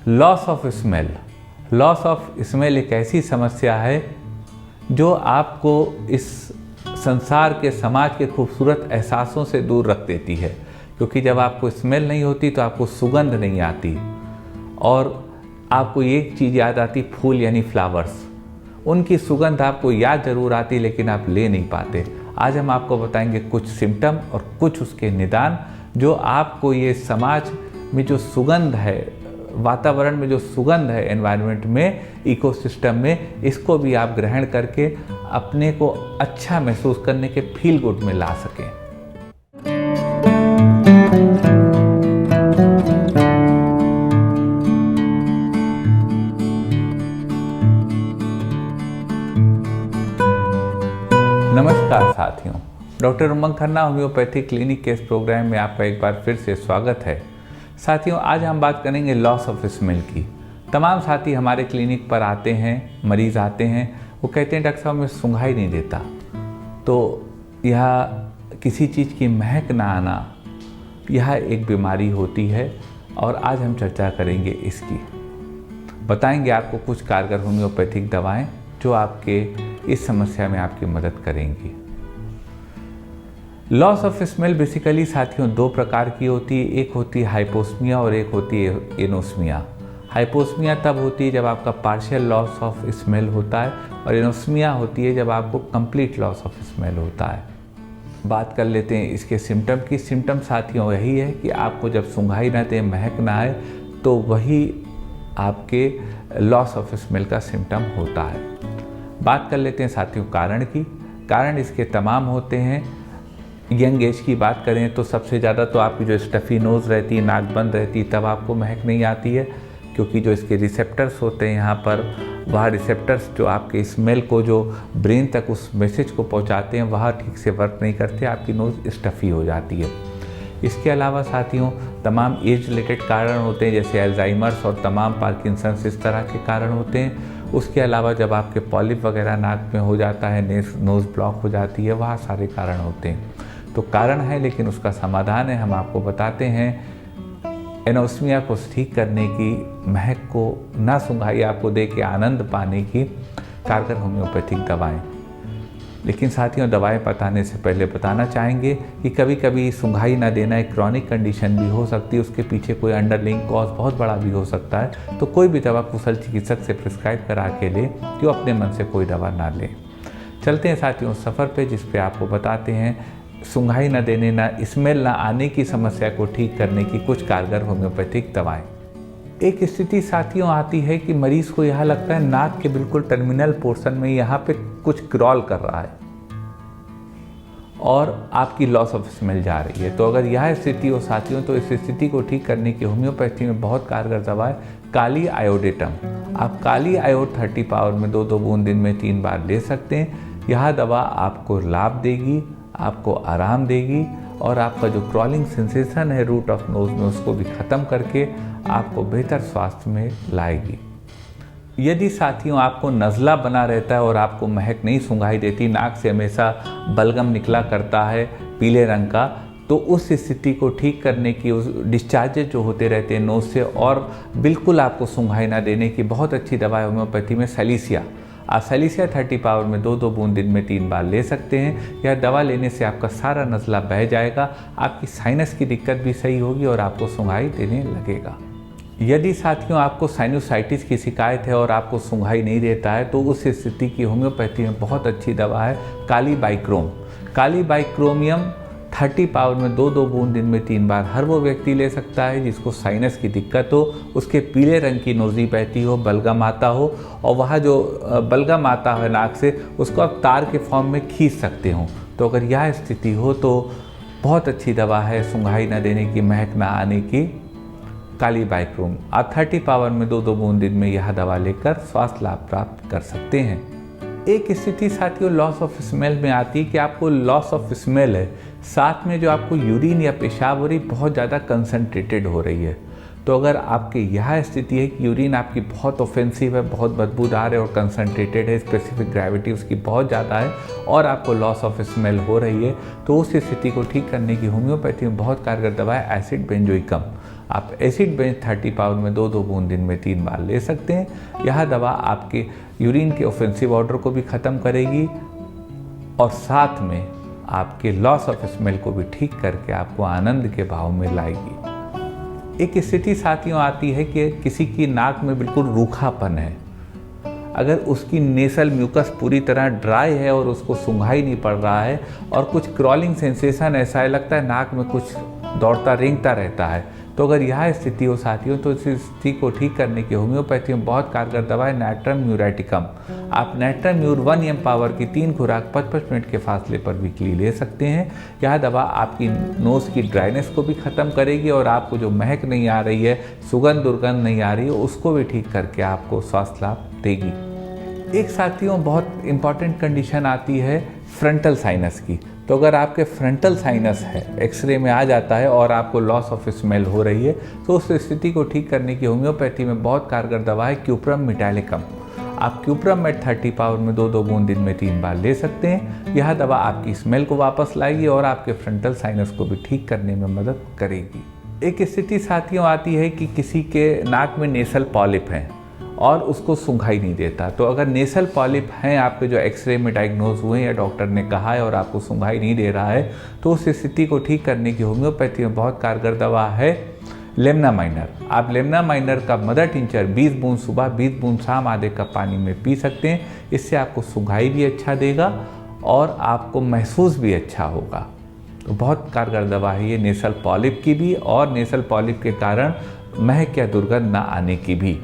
Loss of smell. Loss of smell एक ऐसी समस्या है जो आपको इस संसार के, समाज के खूबसूरत एहसासों से दूर रख देती है, क्योंकि जब आपको स्मेल नहीं होती तो आपको सुगंध नहीं आती और आपको एक चीज़ याद आती, फूल यानी फ्लावर्स। उनकी सुगंध आपको याद जरूर आती लेकिन आप ले नहीं पाते। आज हम आपको बताएंगे कुछ सिम्टम और कुछ उसके निदान जो आपको ये समाज में जो सुगंध है, वातावरण में जो सुगंध है, एनवायरनमेंट में, इकोसिस्टम में, इसको भी आप ग्रहण करके अपने को अच्छा महसूस करने के फील गुड में ला सकें। नमस्कार साथियों, डॉक्टर उमंग खन्ना होम्योपैथी क्लिनिक के इस प्रोग्राम में आपका एक बार फिर से स्वागत है। साथियों, आज हम बात करेंगे लॉस ऑफ स्मेल की। तमाम साथी हमारे क्लिनिक पर आते हैं, मरीज़ आते हैं, वो कहते हैं डॉक्टर साहब मैं सूंघाई नहीं देता। तो यह किसी चीज़ की महक ना आना, यह एक बीमारी होती है और आज हम चर्चा करेंगे इसकी। बताएंगे आपको कुछ कारगर होम्योपैथिक दवाएं जो आपके इस समस्या में आपकी मदद करेंगी। लॉस ऑफ स्मेल बेसिकली साथियों दो प्रकार की होती है। एक होती है हाइपोस्मिया और एक होती है एनोस्मिया। हाइपोस्मिया तब होती है जब आपका पार्शियल लॉस ऑफ स्मेल होता है और एनोस्मिया होती है जब आपको कंप्लीट लॉस ऑफ स्मेल होता है। बात कर लेते हैं इसके सिम्टम की। सिम्टम साथियों यही है कि आपको जब सूंघाई ना दे, महक ना आए, तो वही आपके लॉस ऑफ स्मेल का सिम्टम होता है। बात कर लेते हैं साथियों कारण की। कारण इसके तमाम होते हैं। यंग एज की बात करें तो सबसे ज़्यादा तो आपकी जो स्टफ़ी नोज़ रहती है, नाक बंद रहती है, तब आपको महक नहीं आती है, क्योंकि जो इसके रिसेप्टर्स होते हैं यहाँ पर, वह रिसेप्टर्स जो आपके स्मेल को, जो ब्रेन तक उस मैसेज को पहुँचाते हैं, वह ठीक से वर्क नहीं करते, आपकी नोज़ स्टफ़ी हो जाती है। इसके अलावा साथियों तमाम एज रिलेटेड कारण होते हैं, जैसे अल्जाइमर्स और तमाम पार्किंसंस, इस तरह के कारण होते हैं। उसके अलावा जब आपके पॉलिप वगैरह नाक में हो जाता है, नोज़ ब्लॉक हो जाती है, वह सारे कारण होते हैं। तो कारण है लेकिन उसका समाधान है, हम आपको बताते हैं। एनोस्मिया को ठीक करने की, महक को ना सूंघाई आपको दे के आनंद पाने की कारगर होम्योपैथिक दवाएं। लेकिन साथियों दवाएं बताने से पहले बताना चाहेंगे कि कभी कभी सूंघाई ना देना एक क्रॉनिक कंडीशन भी हो सकती है, उसके पीछे कोई अंडरलाइंग कॉज बहुत बड़ा भी हो सकता है। तो कोई भी दवा कुशल चिकित्सक से प्रिस्क्राइब करा के ले, जो अपने मन से कोई दवा ना ले। चलते हैं साथियों सफ़र पे, जिस पे आपको बताते हैं सूंघाई न देने, ना स्मेल ना आने की समस्या को ठीक करने की कुछ कारगर होम्योपैथिक दवाएं। एक स्थिति साथियों आती है कि मरीज़ को यह लगता है नाक के बिल्कुल टर्मिनल पोर्शन में यहाँ पे कुछ क्रॉल कर रहा है और आपकी लॉस ऑफ स्मेल जा रही है। तो अगर यह स्थिति हो साथियों, तो इस स्थिति को ठीक करने की होम्योपैथी में बहुत कारगर दवा है काली आयोडेटम। आप काली आयोड 30 पावर में 2-2 बूंद दिन में 3 बार ले सकते हैं। यह दवा आपको लाभ देगी, आपको आराम देगी और आपका जो क्रॉलिंग सेंसेशन है रूट ऑफ नोज में, उसको भी ख़त्म करके आपको बेहतर स्वास्थ्य में लाएगी। यदि साथियों आपको नज़ला बना रहता है और आपको महक नहीं सूंघाई देती, नाक से हमेशा बलगम निकला करता है पीले रंग का, तो उस स्थिति को ठीक करने की, उस डिस्चार्जेज जो होते रहते हैं नोज से और बिल्कुल आपको सूंघाई ना देने की बहुत अच्छी दवा है होम्योपैथी में सैलिसिया। आप सैलिसिया 30 पावर में 2-2 बूंद दिन में 3 बार ले सकते हैं। यह दवा लेने से आपका सारा नज़ला बह जाएगा, आपकी साइनस की दिक्कत भी सही होगी और आपको सूंघाई देने लगेगा। यदि साथियों आपको साइनोसाइटिस की शिकायत है और आपको सूंघाई नहीं देता है, तो उस स्थिति की होम्योपैथी में बहुत अच्छी दवा है काली बाइक्रोम। काली बाइक्रोमियम 30 पावर में 2-2 बूंद दिन में 3 बार हर वो व्यक्ति ले सकता है जिसको साइनस की दिक्कत हो, उसके पीले रंग की नोज़ी बहती हो, बलगम आता हो और वह जो बलगम आता है नाक से, उसको आप तार के फॉर्म में खींच सकते हो। तो अगर यह स्थिति हो तो बहुत अच्छी दवा है सूंघाई न देने की, महक ना आने की, काली बाइक्रोम। आप 30 पावर में 2-2 बूंद दिन में यह दवा लेकर स्वास्थ्य लाभ प्राप्त कर सकते हैं। एक स्थिति साथियों लॉस ऑफ स्मेल में आती है कि आपको लॉस ऑफ स्मेल है, साथ में जो आपको यूरिन या पेशाब हो रही बहुत ज़्यादा कंसंट्रेटेड हो रही है। तो अगर आपकी यह स्थिति है कि यूरिन आपकी बहुत ऑफेंसिव है, बहुत बदबूदार है और कंसंट्रेटेड है, स्पेसिफिक ग्रेविटी उसकी बहुत ज़्यादा है और आपको लॉस ऑफ स्मेल हो रही है, तो उस स्थिति को ठीक करने की होम्योपैथी में बहुत कारगर दवा है एसिड बेंजोइकम। आप एसिड बेंच 30 पावर में 2-2 बूंद दिन में 3 बार ले सकते हैं। यह दवा आपके यूरिन के ऑफेंसिव ऑर्डर को भी ख़त्म करेगी और साथ में आपके लॉस ऑफ स्मेल को भी ठीक करके आपको आनंद के भाव में लाएगी। एक स्थिति साथियों आती है कि किसी की नाक में बिल्कुल रूखापन है, अगर उसकी नेसल म्यूकस पूरी तरह ड्राई है और उसको सूंघाई नहीं पड़ रहा है और कुछ क्रॉलिंग सेंसेशन ऐसा है, लगता है नाक में कुछ दौड़ता रेंगता रहता है, तो अगर यह स्थिति हो साथियों तो इस स्थिति को ठीक करने की होम्योपैथी में बहुत कारगर दवा है नाइट्रम म्यूरेटिकम। आप नाइट्रम म्यूर 1 mg पावर की 3 खुराक 55 मिनट के फासले पर वीकली ले सकते हैं। यह दवा आपकी नोज़ की ड्राइनेस को भी ख़त्म करेगी और आपको जो महक नहीं आ रही है, सुगंध दुर्गंध नहीं आ रही है, उसको भी ठीक करके आपको स्वास्थ्य लाभ देगी। एक साथियों बहुत इंपॉर्टेंट कंडीशन आती है फ्रंटल साइनस की। तो अगर आपके फ्रंटल साइनस है, एक्सरे में आ जाता है और आपको लॉस ऑफ स्मेल हो रही है, तो उस स्थिति को ठीक करने की होम्योपैथी में बहुत कारगर दवा है क्यूप्रम मेटालिकम। आप क्यूप्रम मेट 30 पावर में 2-2 बूंद दिन में 3 बार ले सकते हैं। यह दवा आपकी स्मेल को वापस लाएगी और आपके फ्रंटल साइनस को भी ठीक करने में मदद करेगी। एक स्थिति साथियों आती है कि किसी के नाक में नेसल पॉलिप हैं और उसको सूंघाई नहीं देता। तो अगर नेसल पॉलिप हैं आपके जो एक्सरे में डायग्नोज हुए या डॉक्टर ने कहा है और आपको सूंघाई नहीं दे रहा है, तो उस स्थिति को ठीक करने की होम्योपैथी में बहुत कारगर दवा है लेमना माइनर। आप लेमना माइनर का मदर टिंचर 20 बूंद सुबह 20 बूंद शाम आधे कप पानी में पी सकते हैं। इससे आपको सूंघाई भी अच्छा देगा और आपको महसूस भी अच्छा होगा। तो बहुत कारगर दवा है ये नेसल पॉलिप की भी और नेसल पॉलिप के कारण महक या दुर्गंध ना आने की भी।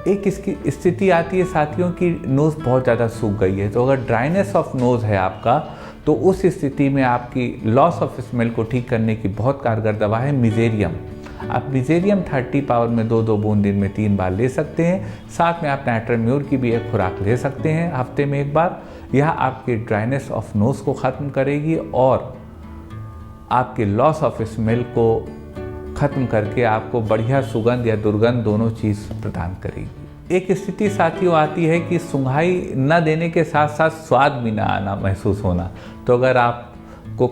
एक इसकी स्थिति आती है साथियों कि नोज़ बहुत ज़्यादा सूख गई है। तो अगर ड्राइनेस ऑफ नोज़ है आपका, तो उस स्थिति में आपकी लॉस ऑफ स्मेल को ठीक करने की बहुत कारगर दवा है मिजेरियम। आप मिजेरियम 30 पावर में 2-2 बूंद दिन में 3 बार ले सकते हैं। साथ में आप नाइट्रम म्यूर की भी एक खुराक ले सकते हैं हफ्ते में 1 बार। यह आपके ड्राइनेस ऑफ नोज़ को ख़त्म करेगी और आपके लॉस ऑफ स्मेल को ख़त्म करके आपको बढ़िया सुगंध या दुर्गंध दोनों चीज़ प्रदान करेगी। एक स्थिति साथियों आती है कि सूंघाई न देने के साथ साथ स्वाद भी ना आना महसूस होना। तो अगर आपको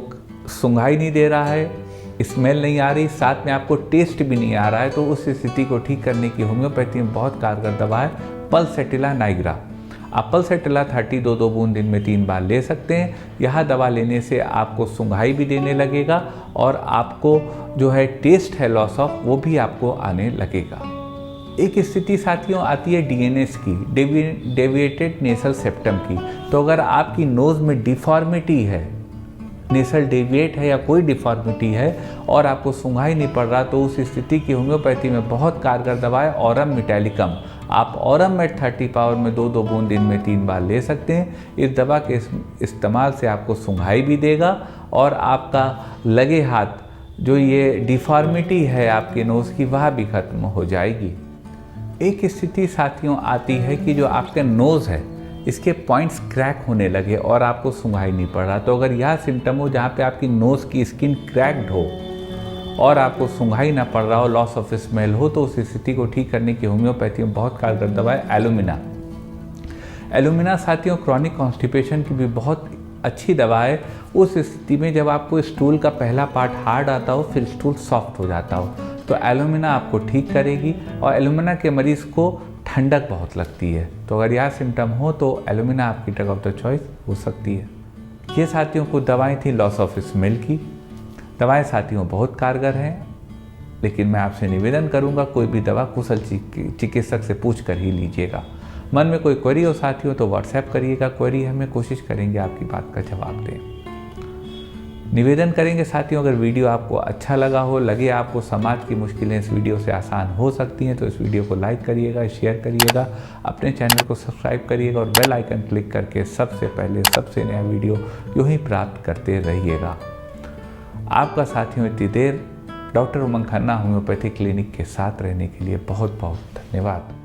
सूंघाई नहीं दे रहा है, स्मेल नहीं आ रही, साथ में आपको टेस्ट भी नहीं आ रहा है, तो उस स्थिति को ठीक करने की होम्योपैथी में बहुत कारगर दवा है पल्सेटिला नाइग्रा। आप पल्सेटिला 30 2-2 बूंद दिन में 3 बार ले सकते हैं। यह दवा लेने से आपको सूंघाई भी देने लगेगा और आपको जो है टेस्ट है लॉस ऑफ वो भी आपको आने लगेगा। एक स्थिति साथियों आती है डीएनएस की, डेविएटेड नेसल सेप्टम की। तो अगर आपकी नोज़ में डिफॉर्मिटी है, नेसल डेविएट है या कोई डिफॉर्मिटी है और आपको सूंघाई नहीं पड़ रहा, तो उस स्थिति की होम्योपैथी में बहुत कारगर दवा है ऑरम मेटालिकम। आप ऑरम मेट 30 पावर में 2-2 बूंद दिन में 3 बार ले सकते हैं। इस दवा के इस्तेमाल से आपको सूंघाई भी देगा और आपका लगे हाथ जो ये डिफॉर्मिटी है आपके नोज़ की वह भी खत्म हो जाएगी। एक स्थिति साथियों आती है कि जो आपका नोज़ है इसके पॉइंट्स क्रैक होने लगे और आपको सूंघाई नहीं पड़ रहा। तो अगर यह सिम्टम हो जहाँ पे आपकी नोज़ की स्किन क्रैक्ड हो और आपको सूंघाई ना पड़ रहा हो, लॉस ऑफ स्मेल हो, तो उस स्थिति को ठीक करने की होम्योपैथी में बहुत कारगर दवा है एलुमिना। एलुमिना साथियों क्रॉनिक कॉन्स्टिपेशन की भी बहुत अच्छी दवा है। उस स्थिति में जब आपको स्टूल का पहला पार्ट हार्ड आता हो फिर स्टूल सॉफ्ट हो जाता हो, तो एलुमिना आपको ठीक करेगी। और एलुमिना के मरीज़ को ठंडक बहुत लगती है, तो अगर यह सिम्टम हो तो एलुमिना आपकी ड्रग ऑफ द चॉइस हो सकती है। ये साथियों को दवाएं थी लॉस ऑफ स्मेल की। दवाएं साथियों बहुत कारगर हैं, लेकिन मैं आपसे निवेदन करूंगा कोई भी दवा कुशल चिकित्सक से पूछ कर ही लीजिएगा। मन में कोई क्वेरी हो साथियों तो व्हाट्सएप करिएगा, क्वेरी हमें कोशिश करेंगे आपकी बात का जवाब दें। निवेदन करेंगे साथियों अगर वीडियो आपको अच्छा लगा हो, लगे आपको समाज की मुश्किलें इस वीडियो से आसान हो सकती हैं, तो इस वीडियो को लाइक करिएगा, शेयर करिएगा, अपने चैनल को सब्सक्राइब करिएगा और बेल आइकन क्लिक करके सबसे पहले सबसे नया वीडियो यूँ ही प्राप्त करते रहिएगा। आपका साथियों इतनी देर डॉक्टर उमंग खन्ना होम्योपैथी क्लिनिक के साथ रहने के लिए बहुत बहुत धन्यवाद।